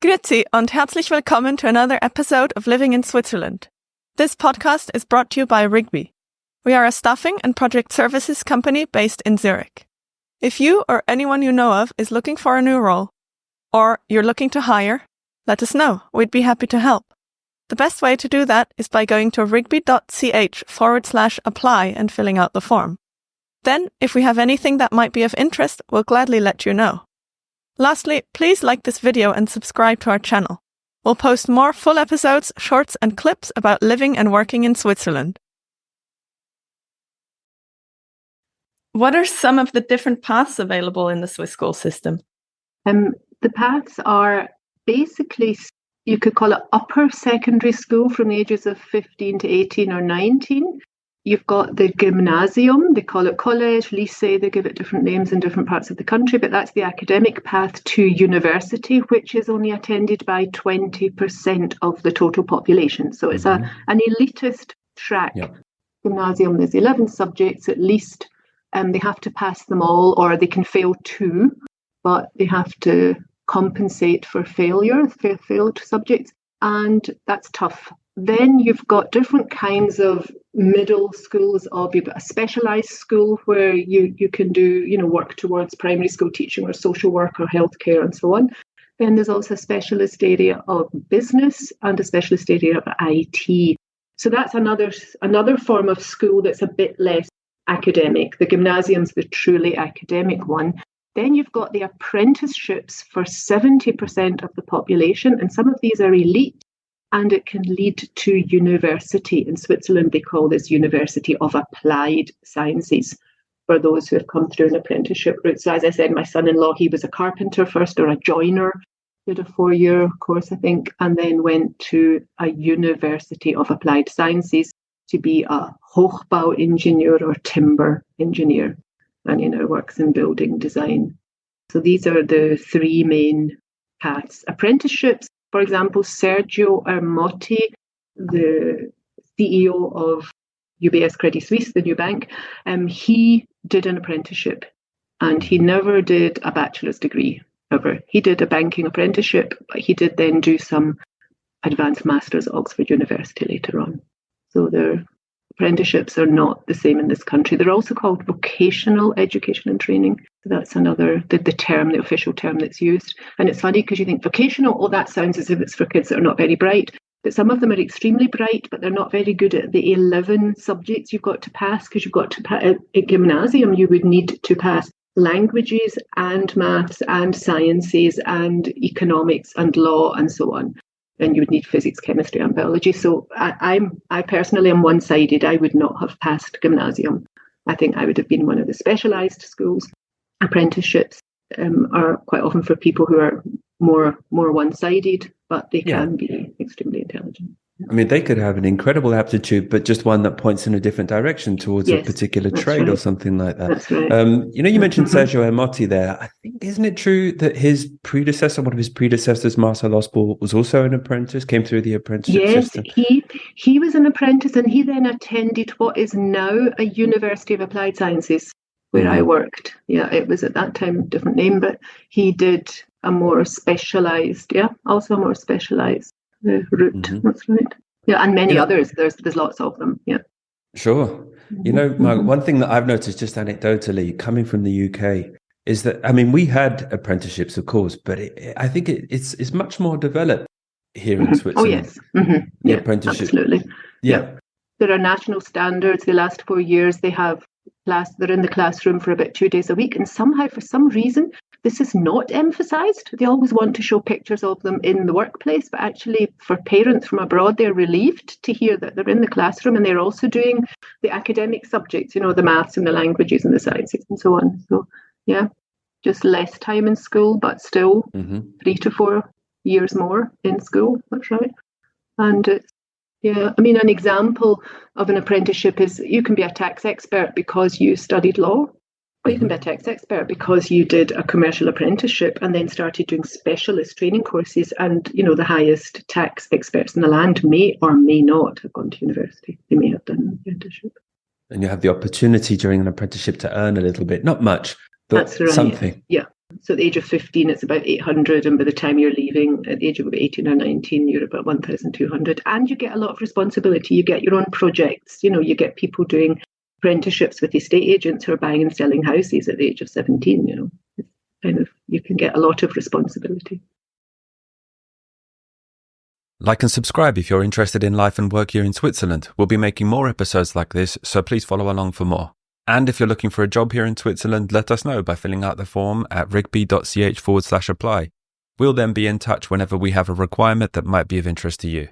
Grüezi und herzlich willkommen to another episode of Living in Switzerland. This podcast is brought to you by Rigby. We are a staffing and project services company based in Zurich. If you or anyone you know of is looking for a new role, or you're looking to hire, let us know. We'd be happy to help. The best way to do that is by going to rigby.ch/apply and filling out the form. Then, if we have anything that might be of interest, we'll gladly let you know. Lastly, please like this video and subscribe to our channel. We'll post more full episodes, shorts and clips about living and working in Switzerland. What are some of the different paths available in the Swiss school system? The paths are basically, you could call it upper secondary school from the ages of 15 to 18 or 19. You've got the gymnasium, they call it college, lycée, they give it different names in different parts of the country, but that's the academic path to university, which is only attended by 20% of the total population. So it's an elitist track. Yep. Gymnasium, there's 11 subjects at least, and they have to pass them all, or they can fail 2, but they have to compensate for failed subjects, and that's tough. Then you've got different kinds of middle schools, you've got a specialised school where you can do, work towards primary school teaching or social work or healthcare and so on. Then there's also a specialist area of business and a specialist area of IT. So that's another form of school that's a bit less academic. The gymnasium's the truly academic one. Then you've got the apprenticeships for 70% of the population, and some of these are elite. And it can lead to university. In Switzerland, they call this University of Applied Sciences for those who have come through an apprenticeship route. So as I said, my son-in-law, he was a carpenter first, or a joiner, did a 4-year course, I think, and then went to a University of Applied Sciences to be a Hochbau engineer or timber engineer. And, works in building design. So these are the 3 main paths. Apprenticeships. For example, Sergio Ermotti, the CEO of UBS Credit Suisse, the new bank, he did an apprenticeship, and he never did a bachelor's degree, ever. He did a banking apprenticeship, but he did then do some advanced masters at Oxford University later on. So their apprenticeships are not the same in this country. They're also called vocational education and training. So that's another, the term, the official term that's used. And it's funny because you think vocational, that sounds as if it's for kids that are not very bright. But some of them are extremely bright, but they're not very good at the 11 subjects you've got to pass, because you've got to pass at gymnasium, you would need to pass languages and maths and sciences and economics and law and so on. And you would need physics, chemistry and biology. So I personally am one-sided. I would not have passed gymnasium. I think I would have been one of the specialised schools. Apprenticeships are quite often for people who are more one-sided, but they can be extremely intelligent. I mean, they could have an incredible aptitude, but just one that points in a different direction towards a particular trade or something like that. That's right. You mentioned Sergio Ermotti there. I think, isn't it true that his predecessor, one of his predecessors, Marcel Osborne, was also an apprentice, came through the apprenticeship system? Yes, he was an apprentice, and he then attended what is now a University of Applied Sciences, where I worked. Yeah, it was at that time a different name, but he did a more specialised, route. That's right. Yeah, and many others. There's lots of them. Yeah. Sure. Margaret, one thing that I've noticed just anecdotally coming from the UK is that, I mean, we had apprenticeships, of course, but I think it's much more developed here in Switzerland. Oh, yes. Mm-hmm. The apprenticeship. Absolutely. Yeah. There are national standards. The last 4 years, they have they're in the classroom for about 2 days a week. And somehow, for some reason, this is not emphasised. They always want to show pictures of them in the workplace, but actually for parents from abroad, they're relieved to hear that they're in the classroom and they're also doing the academic subjects, the maths and the languages and the sciences and so on. So, just less time in school, but still 3 to 4 years more in school. That's right. And an example of an apprenticeship is you can be a tax expert because you studied law. Or you can be a tax expert because you did a commercial apprenticeship and then started doing specialist training courses. And, the highest tax experts in the land may or may not have gone to university. They may have done an apprenticeship. And you have the opportunity during an apprenticeship to earn a little bit, not much, but That's right. something. Yeah. So at the age of 15, it's about 800. And by the time you're leaving, at the age of about 18 or 19, you're about 1,200. And you get a lot of responsibility. You get your own projects. You get people doing apprenticeships with estate agents who are buying and selling houses at the age of 17. It's you can get a lot of responsibility. Like and subscribe if you're interested in life and work here in Switzerland. We'll be making more episodes like this, so please follow along for more. And if you're looking for a job here in Switzerland, let us know by filling out the form at rigby.ch/apply. We'll then be in touch whenever we have a requirement that might be of interest to you.